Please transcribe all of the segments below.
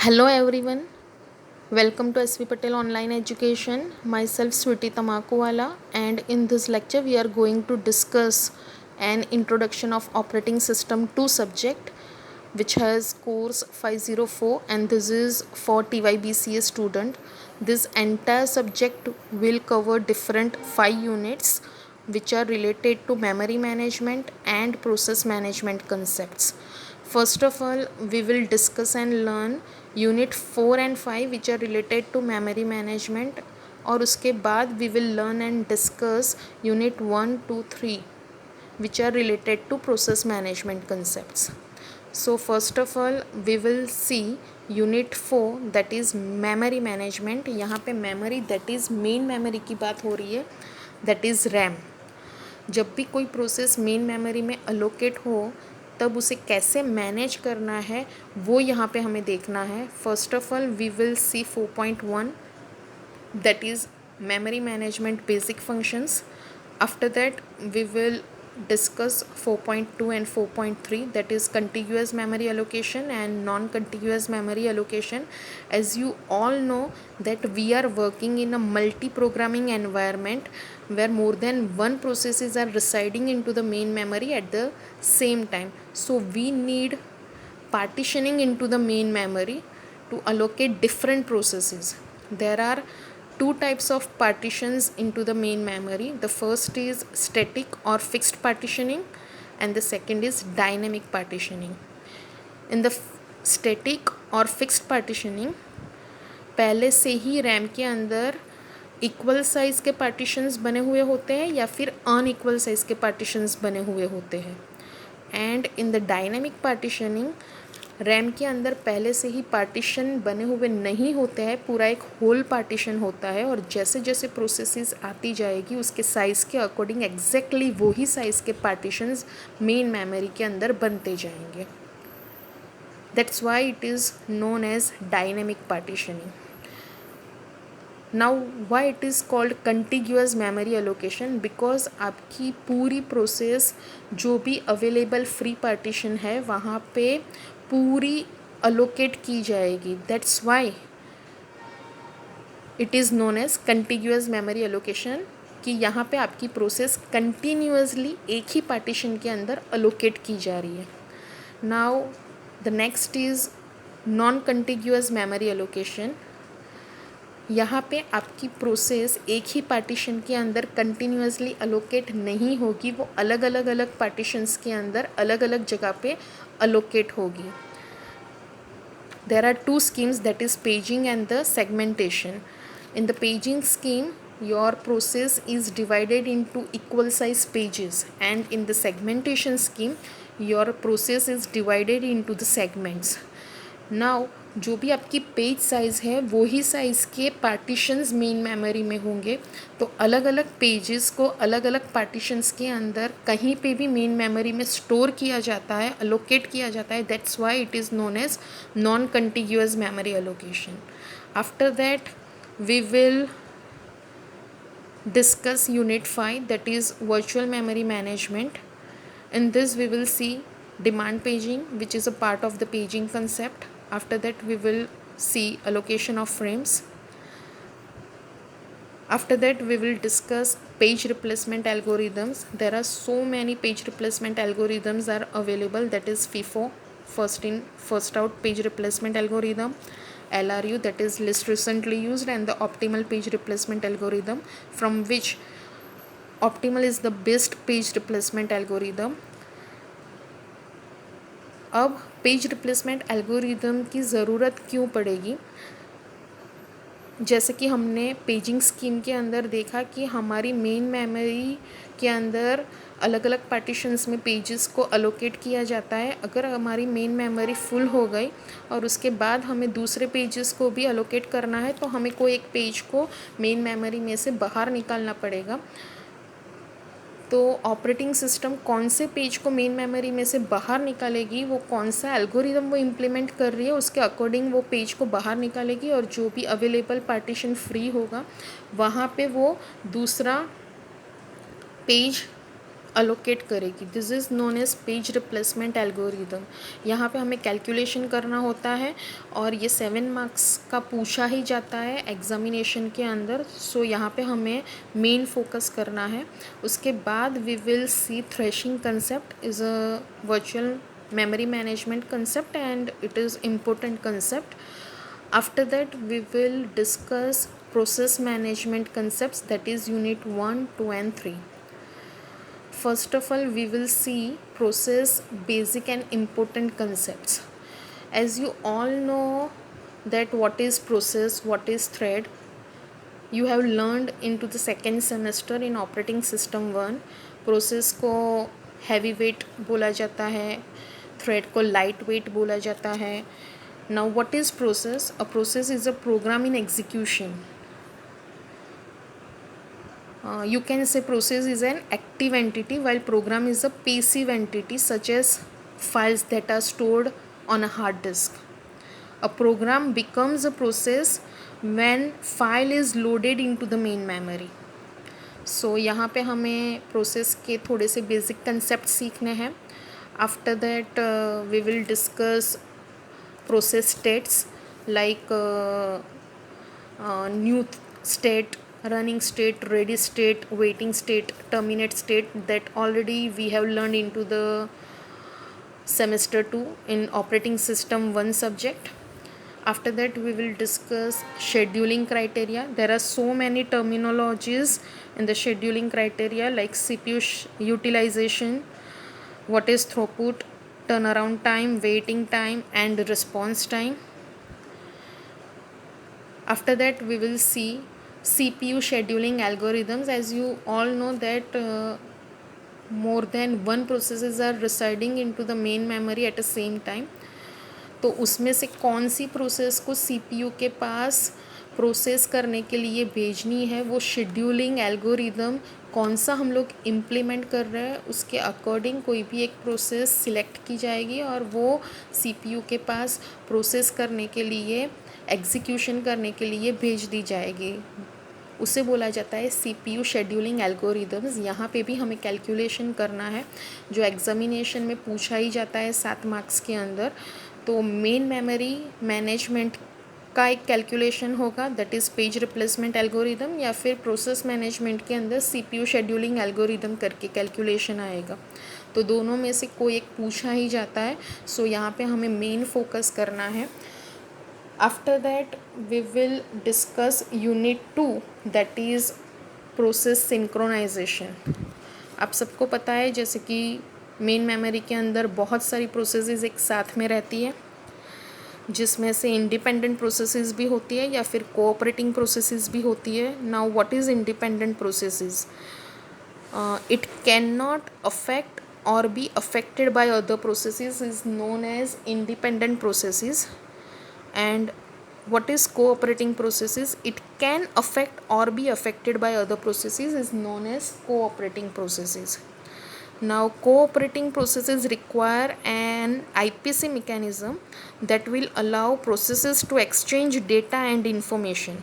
Hello everyone, welcome to SV Patel Online Education. Myself Sweety Tamakuwala, and in this lecture we are going to discuss an introduction of operating system 2 subject, which has course 504, and this is for TYBCA student. This entire subject will cover different 5 units which are related to memory management and process management concepts. First of all, we will discuss and learn unit 4 and 5 which are related to memory management, और उसके बाद we will learn and discuss unit 1, 2, 3 which are related to process management concepts. So first of all we will see unit 4 that is memory management. यहाँ पे memory that is main memory की बात हो रही है, that is RAM. जब भी कोई प्रोसेस मेन मेमोरी में अलोकेट हो तब उसे कैसे मैनेज करना है वो यहाँ पे हमें देखना है. First of all we will see 4.1 that is memory management basic functions. After that we will discuss 4.2 and 4.3 that is contiguous memory allocation and non-contiguous memory allocation. As you all know that we are working in a multi-programming environment where more than one processes are residing into the main memory at the same time. So we need partitioning into the main memory to allocate different processes. There are two types of partitions into the main memory. The first is static or fixed partitioning and the second is dynamic partitioning. In the static or fixed partitioning, पहले से ही RAM के अंदर equal size के partitions बने हुए होते हैं या फिर अनइक्वल साइज़ के पार्टीशंस बने हुए होते हैं. And in the dynamic partitioning RAM के अंदर पहले से ही पार्टीशन बने हुए नहीं होते हैं, पूरा एक होल पार्टीशन होता है और जैसे जैसे प्रोसेसेस आती जाएगी उसके साइज़ के अकॉर्डिंग एग्जैक्टली वही साइज़ के पार्टीशंस मेन मेमोरी के अंदर बनते जाएंगे. That's why it is known as dynamic partitioning. Now why it is called contiguous memory allocation, because आपकी पूरी प्रोसेस जो भी अवेलेबल फ्री पार्टीशन है वहाँ पे पूरी अलोकेट की जाएगी. That's why it is known as contiguous memory allocation कि यहाँ पे आपकी प्रोसेस कंटिन्यूअसली एक ही पार्टीशन के अंदर अलोकेट की जा रही है. Now the next is non contiguous memory allocation. यहाँ पे आपकी प्रोसेस एक ही पार्टीशन के अंदर कंटिन्यूअसली अलोकेट नहीं होगी, वो अलग अलग पार्टीशंस के अंदर अलग अलग जगह पे अलोकेट होगी. There are two schemes, that is paging and the segmentation. In the paging scheme, your process is divided into equal size pages, and in the segmentation scheme, your process is divided into the segments. Now जो भी आपकी page size है वो ही size के partitions main memory में होंगे, तो अलग अलग पेजेस को अलग अलग पार्टीशंस के अंदर कहीं पे भी मेन मेमोरी में स्टोर किया जाता है, अलोकेट किया जाता है. That's why it is known as non contiguous memory allocation. After that we will discuss unit 5 that is virtual memory management. In this we will see demand paging, which is a part of the paging concept. After that we will see allocation of frames. After that we will discuss page replacement algorithms. There are so many page replacement algorithms are available, that is FIFO, first in first out page replacement algorithm, LRU, that is least recently used, and the optimal page replacement algorithm, from which optimal is the best page replacement algorithm. अब page replacement algorithm की ज़रूरत क्यों पड़ेगी? जैसे कि हमने paging scheme के अंदर देखा कि हमारी मेन मेमोरी के अंदर अलग अलग पार्टीशंस में पेजेस को अलोकेट किया जाता है. अगर हमारी मेन मेमोरी फुल हो गई और उसके बाद हमें दूसरे पेजेस को भी अलोकेट करना है तो हमें कोई एक पेज को मेन मेमोरी में से बाहर निकालना पड़ेगा. तो ऑपरेटिंग सिस्टम कौन से पेज को मेन मेमोरी में से बाहर निकालेगी, वो कौन सा एल्गोरिदम वो इम्प्लीमेंट कर रही है उसके अकॉर्डिंग वो पेज को बाहर निकालेगी, और जो भी अवेलेबल पार्टीशन फ्री होगा वहाँ पे वो दूसरा पेज अलोकेट करेगी. This is known as page replacement algorithm. यहाँ पे हमें कैलकुलेशन करना होता है और ये 7 मार्क्स का पूछा ही जाता है एग्जामिनेशन के अंदर. सो यहाँ पे हमें मेन फोकस करना है. उसके बाद we will see thrashing concept is a virtual memory management concept and it is important concept. After that we will discuss process management concepts, that is unit 1, 2 and 3. First of all we will see process basic and important concepts. As you all know that what is process, what is thread, you have learned into the second semester in operating system 1. Process को heavy weight बोला जाता है, thread को light weight बोला जाता है. Now what is process? A process is a program in execution. You can say process is an active entity while program is a passive entity, such as files that are stored on a hard disk. A program becomes a process when file is loaded into the main memory. सो यहाँ पे हमें process के थोड़े से basic concept सीखने हैं. After that we will discuss process states like new state, running state, ready state, waiting state, terminate state, that already we have learned into the semester 2 in operating system 1 subject. After that we will discuss scheduling criteria. There are so many terminologies in the scheduling criteria like CPU utilization, what is throughput, turnaround time, waiting time and response time. After that we will see CPU scheduling algorithms. As you all know that more than one processes are residing into the main memory at the same time. तो उसमें से कौन सी process को CPU के पास process करने के लिए भेजनी है, वो शेड्यूलिंग एल्गोरिदम कौन सा हम लोग इम्प्लीमेंट कर रहे हैं, उसके अकॉर्डिंग कोई भी एक प्रोसेस सिलेक्ट की जाएगी और वो CPU के पास प्रोसेस करने के लिए, एग्जीक्यूशन करने के लिए भेज दी जाएगी. उसे बोला जाता है CPU शेड्यूलिंग एल्गोरिदम्स. यहाँ पे भी हमें कैलकुलेशन करना है जो एग्जामिनेशन में पूछा ही जाता है 7 मार्क्स के अंदर. तो मेन मेमोरी मैनेजमेंट का एक कैलकुलेशन होगा, that is page replacement algorithm, या फिर प्रोसेस मैनेजमेंट के अंदर CPU शेड्यूलिंग एल्गोरिदम करके कैलकुलेशन आएगा. तो दोनों में से कोई एक पूछा ही जाता है. सो यहाँ पे हमें मेन फोकस करना है. After that we will discuss unit 2, that is process synchronization. आप सबको पता है जैसे कि मेन मेमोरी के अंदर बहुत सारी प्रोसेसेस एक साथ में रहती है, जिसमें से इंडिपेंडेंट प्रोसेसेस भी होती है या फिर कोऑपरेटिंग प्रोसेसेस भी होती है. Now what is independent processes? It can not affect or be affected by other processes is known as independent processes. And what is cooperating processes? It can affect or be affected by other processes is known as cooperating processes. Now cooperating processes require an IPC mechanism that will allow processes to exchange data and information.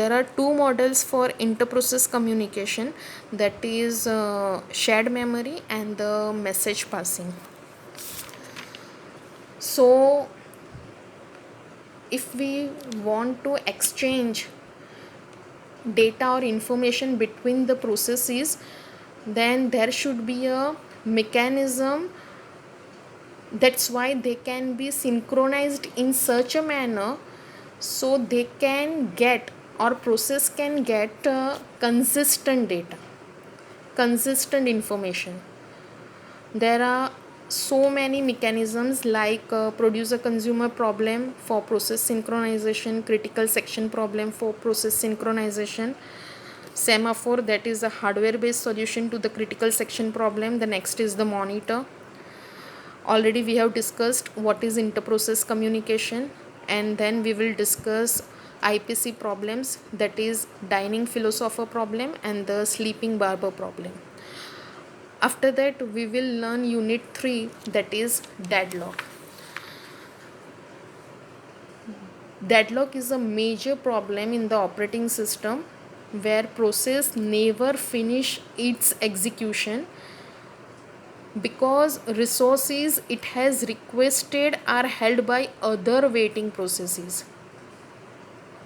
There are two models for interprocess communication, that is shared memory and the message passing. So if we want to exchange data or information between the processes, then there should be a mechanism. That's why they can be synchronized in such a manner so they can get, or process can get consistent data, consistent information. There are so many mechanisms like producer consumer problem for process synchronization, critical section problem for process synchronization, semaphore, that is a hardware based solution to the critical section problem. The next is the monitor. Already we have discussed what is interprocess communication, and then we will discuss IPC problems, that is dining philosopher problem and the sleeping barber problem. After that we will learn unit 3, that is deadlock. Deadlock is a major problem in the operating system where process never finish its execution because resources it has requested are held by other waiting processes,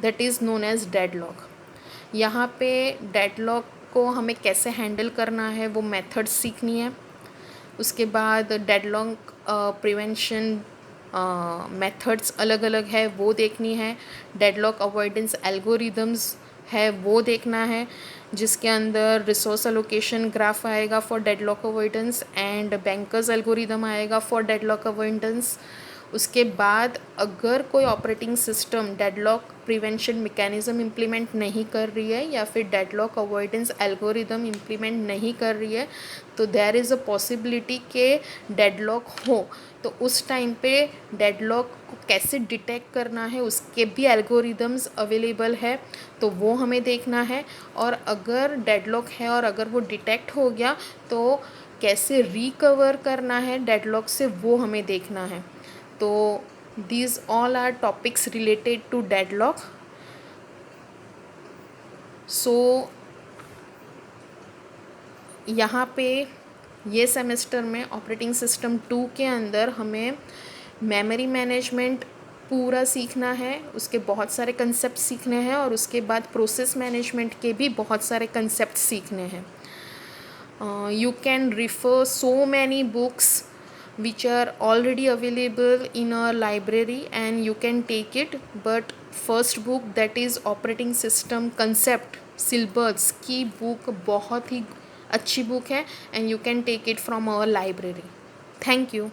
that is known as deadlock. यहाँ पे deadlock को हमें कैसे handle करना है वो methods सीखनी है. उसके बाद डेडलॉक प्रिवेंशन मेथड्स अलग अलग है वो देखनी है. डेडलॉक अवॉइडेंस एल्गोरिदम्स है वो देखना है, जिसके अंदर रिसोर्स अलोकेशन ग्राफ आएगा for deadlock avoidance and bankers algorithm आएगा फॉर डेडलॉक अवॉइडेंस. उसके बाद अगर कोई operating system deadlock prevention mechanism implement नहीं कर रही है या फिर डेडलॉक अवॉइडेंस एल्गोरिदम इम्प्लीमेंट नहीं कर रही है, तो देयर इज़ अ पॉसिबिलिटी के डेडलॉक हो. तो उस टाइम पे डेडलॉक को कैसे डिटेक्ट करना है उसके भी एल्गोरिदम्स अवेलेबल है, तो वो हमें देखना है. और अगर डेडलॉक है और अगर वो डिटेक्ट हो गया तो कैसे रिकवर करना है डेडलॉक से वो हमें देखना है. तो these all are topics related to deadlock. So यहाँ पे ये सेमेस्टर में ऑपरेटिंग सिस्टम 2 के अंदर हमें मेमोरी मैनेजमेंट पूरा सीखना है, उसके बहुत सारे कंसेप्ट सीखने हैं और उसके बाद प्रोसेस मैनेजमेंट के भी बहुत सारे कंसेप्ट सीखने हैं. You can refer so many books which are already available in our library and you can take it, but first book that is operating system concept syllabus की book बहुत ही अच्छी book है and you can take it from our library. Thank you.